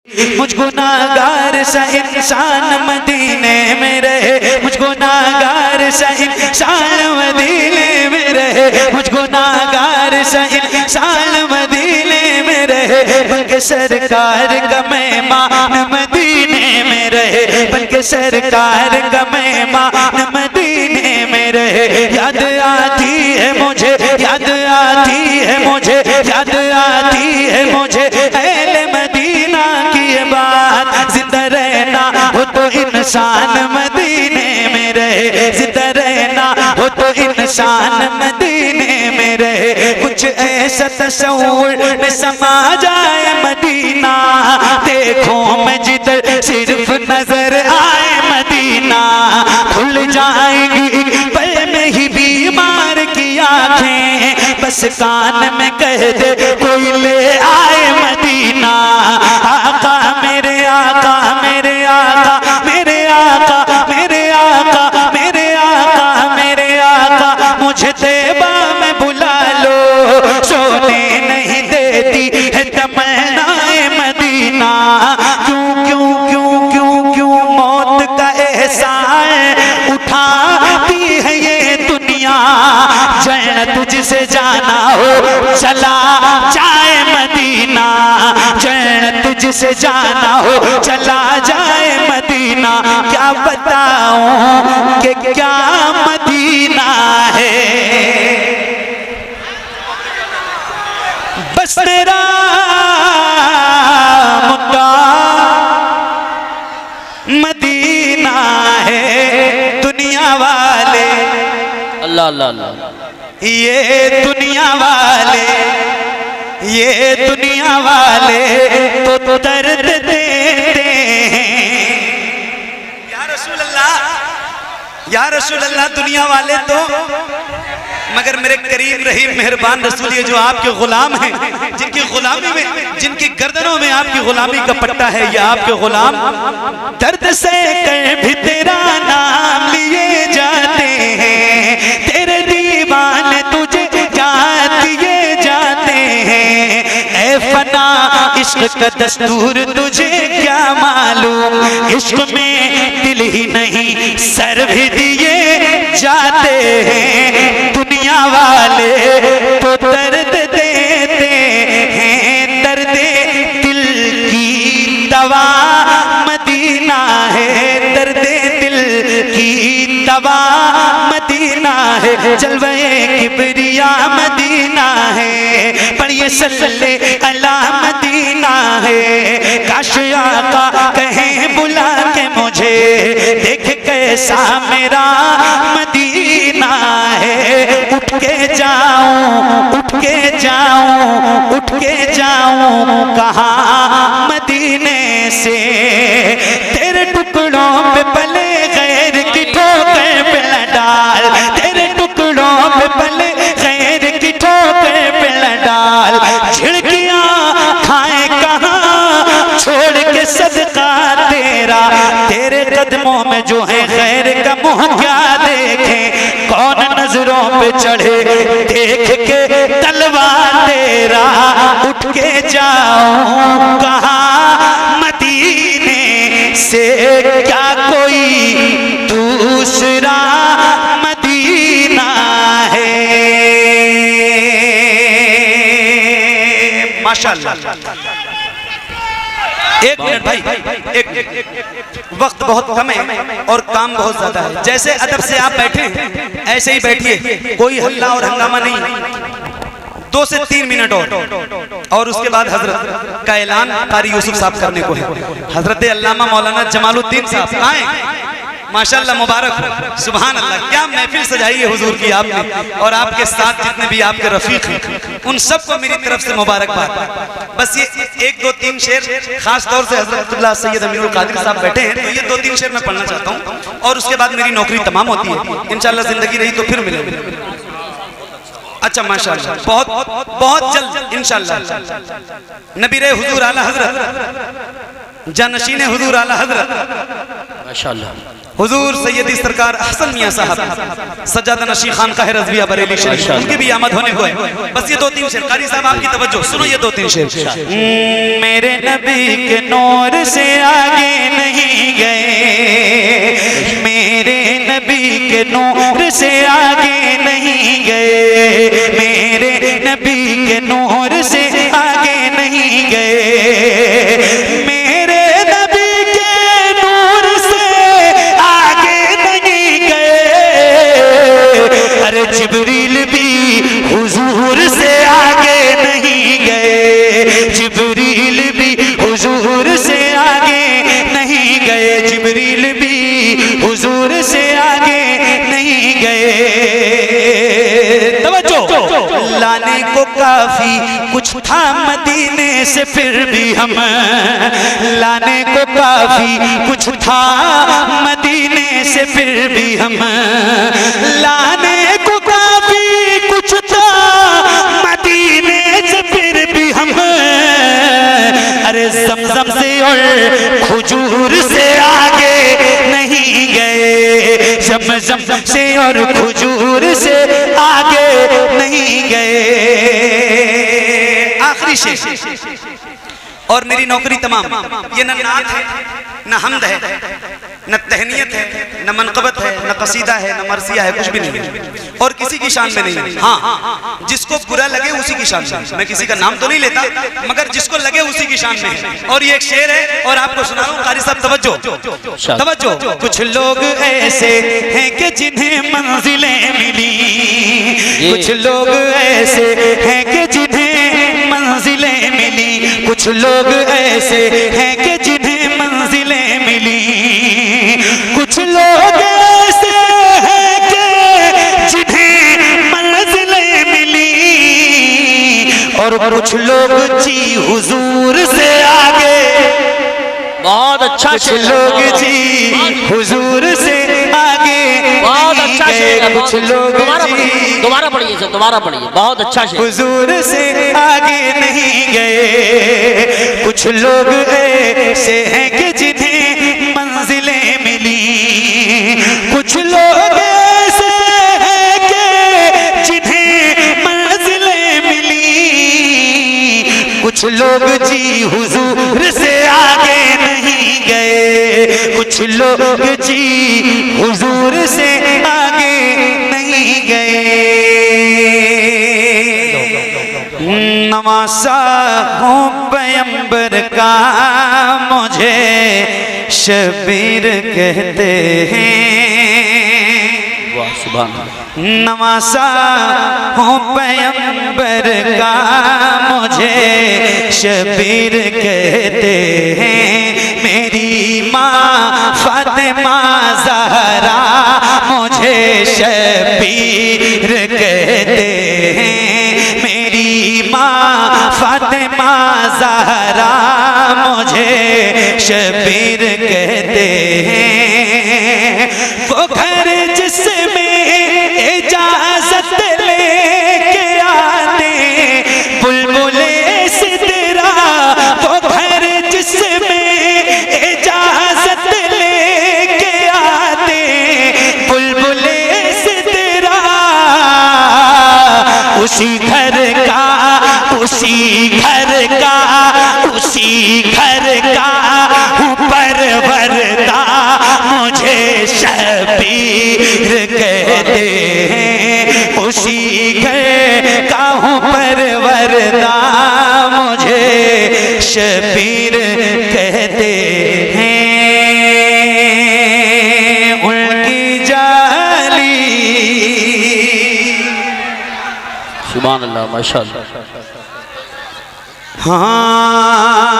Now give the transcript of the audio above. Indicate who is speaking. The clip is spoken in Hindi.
Speaker 1: मुझ गुनाहगार सा इंसान मदीने में रहे, मुझ गुनाहगार सा इंसान मदीने में रहे, मुझ गुनाहगार सा इंसान मदीने में रहे, बल्कि सरकार का मेहमान मदीने में रहे, बल्कि सरकार का मेहमान मदीने में रहे। याद आती है मुझे, याद आती है मुझे, याद आती है मुझे अहले मदीना की बात। जिंदा रहना हो तो इंसान मदीने में रहे, जिंदा रहना हो तो इंसान मदीने में रहे। कुछ ऐसा तस्वुर में समा जाए मदीना, देखो मैं जिधर सिर्फ नजर आए मदीना, खुल जाएगी पल में ही बीमार की आंखें, बस कान में कह दे कोई ले आए मदीना। आका मेरे आका, मेरे आका, मेरे आका, मेरे आका, मेरे आका, मेरे आका, मुझे तैबा में बुला लो, सोने नहीं देती है तमन्नाए मदीना। क्यों क्यों क्यों क्यों क्यों मौत का एहसास उठाती है ये दुनिया, जन्नत तुझसे जाना हो चला जाए मदीना, जन्नत तुझसे जाना हो चला जाए मदीना। क्या बताऊं कि क्या मदीना है, बस तेरा मुद्दा मदीना है। दुनिया वाले
Speaker 2: अल्लाह अल्लाह अल्लाह,
Speaker 1: ये दुनिया वाले, ये दुनिया वाले तो दर्द देते हैं। या रसूल अल्लाह, या रसूल अल्लाह, दुनिया वाले तो, मगर मेरे करीम रहीम मेहरबान रसूल, ये जो आपके गुलाम हैं, जिनकी गुलामी में, जिनकी गर्दनों में आपकी गुलामी का पट्टा है, ये आपके गुलाम दर्द से कर भी तेरा नाम लिए जाते हैं, तेरे दीवाने तुझे याद किए जाते हैं। ऐ फना इश्क का दस्तूर तुझे क्या मालूम, इश्क में दिल ही नहीं सर भी दिए जाते हैं। दुनिया वाले तो दर्द देते हैं, दर्द दिल की दवा मदीना है, दर्द दिल की दवा मदीना है। जलवे किबरिया मदीना है, पढ़िए सल्ले अला मदीना है। काश आका कहें बुला के मुझे, देख कैसा मेरा मदीना है। उठ के जाऊं, उठ के जाऊं, उठ के जाऊं कहाँ मदीने से, तेरे टुकड़ों पे पले गैर की ठोकर पे न डाल, तेरे टुकड़ों पे पले गैर की ठोकर पे न डाल। झिड़कियां खाए कहाँ छोड़ के सदका तेरा, तेरे कदमों में जो है खैर का मुँह क्या देखे, कौन नजरों पे चढ़े देख के तलवार तेरा। उठ के जाऊं कहाँ मदीने से, क्या कोई दूसरा मदीना है। माशाअल्लाह। एक मिनट भाई, एक वक्त बहुत कम है और काम बहुत ज्यादा है। जैसे अदब से आप बैठे ऐसे ही बैठिए, कोई हल्ला और हंगामा नहीं। 2 से 3 मिनट और उसके बाद हजरत का ऐलान कारी यूसुफ साहब करने को है। हजरत अल्लामा मौलाना जमालुद्दीन साहब आए, माशाअल्लाह, मुबारक हो, सुभान अल्लाह। क्या महफिल सजाई है हुजूर की आपने, और आपके साथ जितने भी आपके रफीक हैं उन सबको मेरी तरफ से मुबारकबाद। बस ये 1, 2, 3 शेर खास तौर से हजरत सैयद अमीरुल कादिर साहब बैठे हैं, तो ये 2, 3 शेर मैं पढ़ना चाहता हूँ और उसके बाद मेरी नौकरी तमाम होती है। इंशाअल्लाह जिंदगी रही तो फिर मिलेंगे। अच्छा माशाअल्लाह, बहुत बहुत जल्द इंशाअल्लाह। नबीरे हुजूर आला हजरत, जानशीने हुजूर आला हजरत
Speaker 2: माशाअल्लाह।
Speaker 1: हुजूर सैयदी सरकार हसन मियां साहब सज्जादा नशी खान का है रज़विया बरेली शरीफ, उनके भी आमद होने को है। बस ये 2-3 शेर, कारी साहब आपकी तवज्जो सुनो, ये 2-3 शेर। मेरे नबी के नूर से आगे नहीं गए, मेरे नबी के नूर से आगे नहीं गए, मेरे नबी के नूर से आगे नहीं गए, मेरे नबी के नूर से आगे नहीं गए। अरे जिब्रील भी हुजूर से आगे नहीं गए, जिब्रील भी हुजूर से आगे नहीं गए, जिब्रील भी हुजूर से आगे नहीं गए। तवज्जो, लाने को काफी कुछ था मदीने से, फिर भी हम लाने को काफी कुछ था मदीने से, फिर भी हम लाने को काफी कुछ था मदीने से, फिर भी हम अरे ज़मज़म से और खजूर से आगे नहीं गए, ज़मज़म से और खजूर से आगे नहीं गए। आखिरी शेर, और मेरी नौकरी तमाम, ये न नात है, न हमद है, न तहनीयत है, न मनक़बत है, न कसीदा है, न मरसिया है, कुछ भी नहीं है, और किसी की शान में नहीं है। हाँ, जिसको बुरा लगे उसी की शान में, मैं किसी का नाम तो नहीं लेता, मगर जिसको लगे उसी की शान में है। और ये एक शेर है और आपको सुना रहा हूं, कारी साहब तवज्जो तवज्जो। कुछ लोग ऐसे हैं कि जिन्हें मंजिलें मिली, कुछ लोग ऐसे हैं कि जिन्हें मंजिलें मिली, कुछ लोग ऐसे हैं कि जिन्हें मंजिलें मिली, कुछ लोग ऐसे हैं कि जिन्हें मंजिलें मिली, और कुछ लोग जी हुजूर से आगे,
Speaker 2: बहुत अच्छा
Speaker 1: कुछ लोग जी हुजूर से आगे,
Speaker 2: बहुत अच्छा शेर,
Speaker 1: कुछ लोग
Speaker 2: दोबारा पढ़िए सर, दोबारा पढ़िए, बहुत अच्छा शेर।
Speaker 1: हुजूर से आगे नहीं गए, कुछ लोग ऐसे हैं कि जिन्हें मंजिलें मिली, कुछ लोग ऐसे हैं कि जिन्हें मंजिलें मिली, कुछ लोग जी हुजूर से आगे नहीं गए, कुछ लोग जी हुजूर से आगे नहीं गए। नवासा हूँ पैगंबर का, मुझे शबीर कहते हैं, नवासा हूँ पैगंबर का, मुझे शबीर कहते हैं, मेरी माँ फातिमा ज़हरा मुझे शबीर कहते हैं, मेरी माँ फातिमा ज़हरा मुझे शबीर कहते हैं। वो घर जिसमें इजाज़त लेके आते बुलबुले सिदरा, वो घर जिसमें इजाज़त लेके आते बुलबुले सिदरा, उसी घर का उसी घर का उसी घर का परवरदा मुझे शबीर कहते हैं, उसी घर का हूँ परवरदा मुझे शबीर कहते हैं। उनकी जाली
Speaker 2: सुभान अल्लाह, माशाअल्लाह।
Speaker 1: हाँ